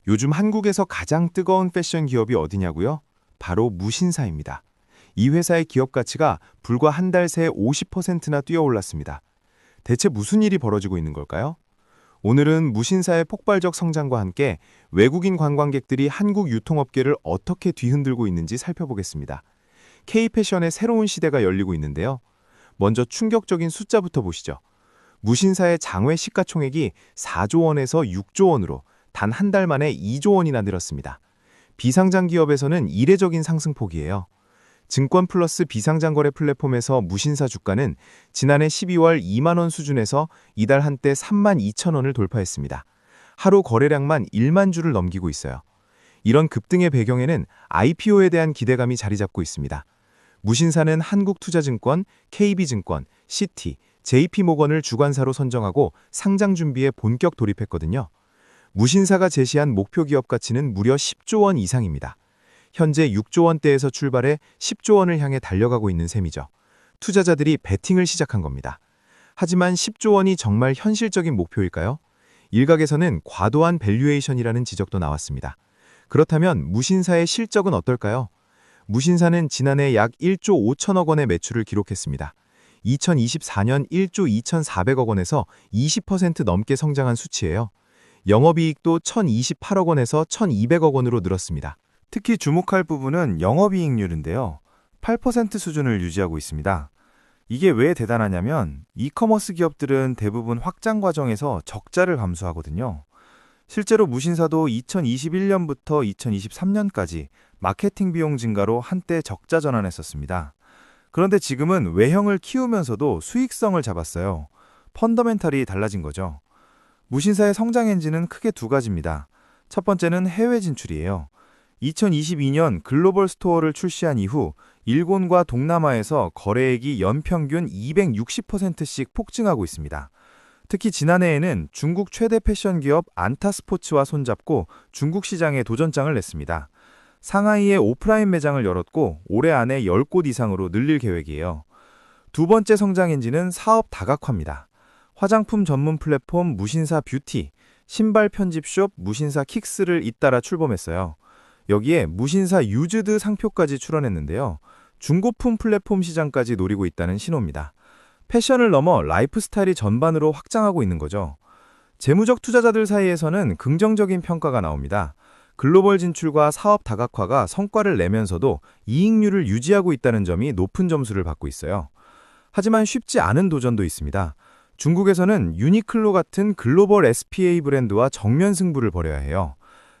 요즘 한국에서 가장 뜨거운 패션 기업이 어디냐고요? 바로 무신사입니다. 이 회사의 기업 가치가 불과 한 달 새 50%나 뛰어올랐습니다. 대체 무슨 일이 벌어지고 있는 걸까요? 오늘은 무신사의 폭발적 성장과 함께 외국인 관광객들이 한국 유통업계를 어떻게 뒤흔들고 있는지 살펴보겠습니다. K-패션의 새로운 시대가 열리고 있는데요. 먼저 충격적인 숫자부터 보시죠. 무신사의 장외 시가총액이 4조 원에서 6조 원으로 단 한 달 만에 2조 원이나 늘었습니다. 비상장 기업에서는 이례적인 상승폭이에요. 증권플러스 비상장 거래 플랫폼에서 무신사 주가는 지난해 12월 2만 원 수준에서 이달 한때 3만 2천 원을 돌파했습니다. 하루 거래량만 1만 주를 넘기고 있어요. 이런 급등의 배경에는 IPO에 대한 기대감이 자리 잡고 있습니다. 무신사는 한국투자증권, KB증권, 시티, JP모건을 주관사로 선정하고 상장 준비에 본격 돌입했거든요. 무신사가 제시한 목표 기업 가치는 무려 10조 원 이상입니다. 현재 6조 원대에서 출발해 10조 원을 향해 달려가고 있는 셈이죠. 투자자들이 베팅을 시작한 겁니다. 하지만 10조 원이 정말 현실적인 목표일까요? 일각에서는 과도한 밸류에이션이라는 지적도 나왔습니다. 그렇다면 무신사의 실적은 어떨까요? 무신사는 지난해 약 1조 5천억 원의 매출을 기록했습니다. 2024년 1조 2,400억 원에서 20% 넘게 성장한 수치예요. 영업이익도 1,028억 원에서 1,200억 원으로 늘었습니다. 특히 주목할 부분은 영업이익률인데요. 8% 수준을 유지하고 있습니다. 이게 왜 대단하냐면 이커머스 기업들은 대부분 확장 과정에서 적자를 감수하거든요. 실제로 무신사도 2021년부터 2023년까지 마케팅 비용 증가로 한때 적자 전환했었습니다. 그런데 지금은 외형을 키우면서도 수익성을 잡았어요. 펀더멘탈이 달라진 거죠. 무신사의 성장 엔진은 크게 두 가지입니다. 첫 번째는 해외 진출이에요. 2022년 글로벌 스토어를 출시한 이후 일본과 동남아에서 거래액이 연평균 260%씩 폭증하고 있습니다. 특히 지난해에는 중국 최대 패션 기업 안타스포츠와 손잡고 중국 시장에 도전장을 냈습니다. 상하이에 오프라인 매장을 열었고 올해 안에 10곳 이상으로 늘릴 계획이에요. 두 번째 성장 엔진은 사업 다각화입니다. 화장품 전문 플랫폼 무신사 뷰티, 신발 편집숍 무신사 킥스를 잇따라 출범했어요. 여기에 무신사 유즈드 상표까지 출원했는데요. 중고품 플랫폼 시장까지 노리고 있다는 신호입니다. 패션을 넘어 라이프 스타일이 전반으로 확장하고 있는 거죠. 재무적 투자자들 사이에서는 긍정적인 평가가 나옵니다. 글로벌 진출과 사업 다각화가 성과를 내면서도 이익률을 유지하고 있다는 점이 높은 점수를 받고 있어요. 하지만 쉽지 않은 도전도 있습니다. 중국에서는 유니클로 같은 글로벌 SPA 브랜드와 정면 승부를 벌여야 해요.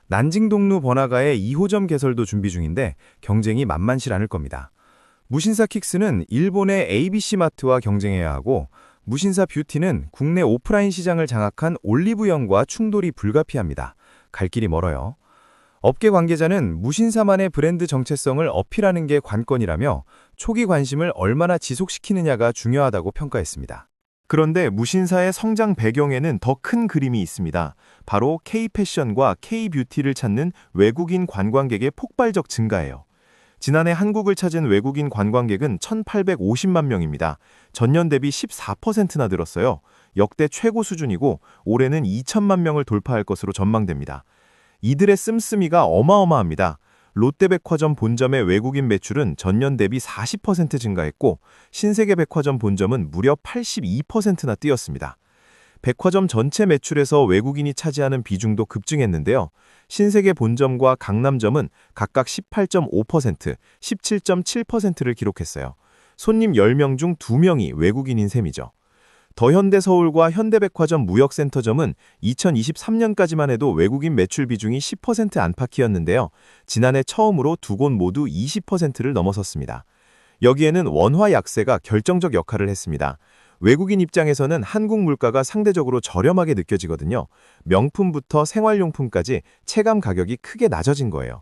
난징동루 번화가의 2호점 개설도 준비 중인데 경쟁이 만만치 않을 겁니다. 무신사 킥스는 일본의 ABC마트와 경쟁해야 하고 무신사 뷰티는 국내 오프라인 시장을 장악한 올리브영과 충돌이 불가피합니다. 갈 길이 멀어요. 업계 관계자는 무신사만의 브랜드 정체성을 어필하는 게 관건이라며 초기 관심을 얼마나 지속시키느냐가 중요하다고 평가했습니다. 그런데 무신사의 성장 배경에는 더 큰 그림이 있습니다. 바로 K-패션과 K-뷰티를 찾는 외국인 관광객의 폭발적 증가예요. 지난해 한국을 찾은 외국인 관광객은 1,850만 명입니다. 전년 대비 14%나 늘었어요. 역대 최고 수준이고 올해는 2천만 명을 돌파할 것으로 전망됩니다. 이들의 씀씀이가 어마어마합니다. 롯데백화점 본점의 외국인 매출은 전년 대비 40% 증가했고 신세계백화점 본점은 무려 82%나 뛰었습니다. 백화점 전체 매출에서 외국인이 차지하는 비중도 급증했는데요. 신세계 본점과 강남점은 각각 18.5%, 17.7%를 기록했어요. 손님 10명 중 2명이 외국인인 셈이죠. 더현대서울과 현대백화점 무역센터점은 2023년까지만 해도 외국인 매출 비중이 10% 안팎이었는데요. 지난해 처음으로 두 곳 모두 20%를 넘어섰습니다. 여기에는 원화 약세가 결정적 역할을 했습니다. 외국인 입장에서는 한국 물가가 상대적으로 저렴하게 느껴지거든요. 명품부터 생활용품까지 체감 가격이 크게 낮아진 거예요.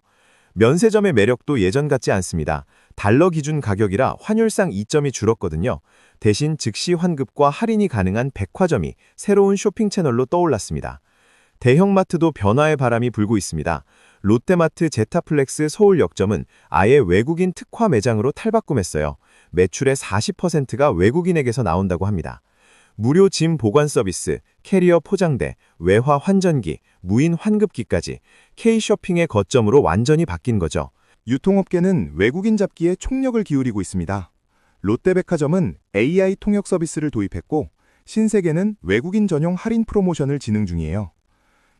면세점의 매력도 예전 같지 않습니다. 달러 기준 가격이라 환율상 이점이 줄었거든요. 대신 즉시 환급과 할인이 가능한 백화점이 새로운 쇼핑 채널로 떠올랐습니다. 대형마트도 변화의 바람이 불고 있습니다. 롯데마트 제타플렉스 서울역점은 아예 외국인 특화 매장으로 탈바꿈했어요. 매출의 40%가 외국인에게서 나온다고 합니다. 무료 짐 보관 서비스, 캐리어 포장대, 외화 환전기, 무인 환급기까지 K-쇼핑의 거점으로 완전히 바뀐 거죠. 유통업계는 외국인 잡기에 총력을 기울이고 있습니다. 롯데백화점은 AI 통역 서비스를 도입했고 신세계는 외국인 전용 할인 프로모션을 진행 중이에요.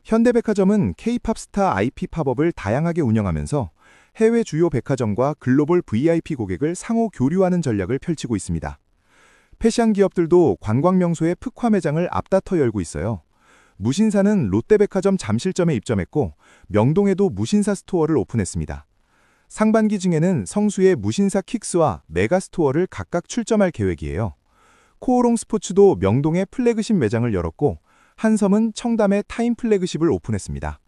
현대백화점은 K-팝 스타 IP 팝업을 다양하게 운영하면서 해외 주요 백화점과 글로벌 VIP 고객을 상호 교류하는 전략을 펼치고 있습니다. 패션 기업들도 관광 명소의 흑화 매장을 앞다퉈 열고 있어요. 무신사는 롯데백화점 잠실점에 입점했고 명동에도 무신사 스토어를 오픈했습니다. 상반기 중에는 성수의 무신사 킥스와 메가스토어를 각각 출점할 계획이에요. 코오롱 스포츠도 명동에 플래그십 매장을 열었고 한섬은 청담에 타임 플래그십을 오픈했습니다.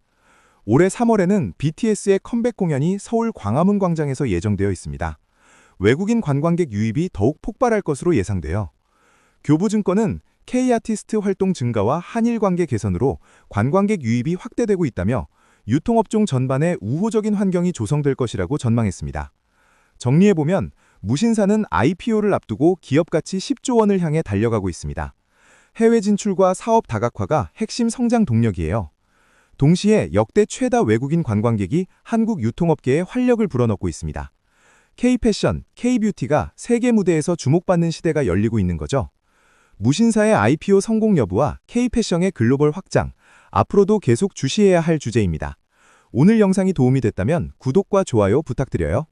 올해 3월에는 BTS의 컴백 공연이 서울 광화문 광장에서 예정되어 있습니다. 외국인 관광객 유입이 더욱 폭발할 것으로 예상돼요. 교보증권은 K-아티스트 활동 증가와 한일 관계 개선으로 관광객 유입이 확대되고 있다며 유통업종 전반에 우호적인 환경이 조성될 것이라고 전망했습니다. 정리해보면 무신사는 IPO를 앞두고 기업 가치 10조 원을 향해 달려가고 있습니다. 해외 진출과 사업 다각화가 핵심 성장 동력이에요. 동시에 역대 최다 외국인 관광객이 한국 유통업계에 활력을 불어넣고 있습니다. K-패션, K-뷰티가 세계 무대에서 주목받는 시대가 열리고 있는 거죠. 무신사의 IPO 성공 여부와 K-패션의 글로벌 확장, 앞으로도 계속 주시해야 할 주제입니다. 오늘 영상이 도움이 됐다면 구독과 좋아요 부탁드려요.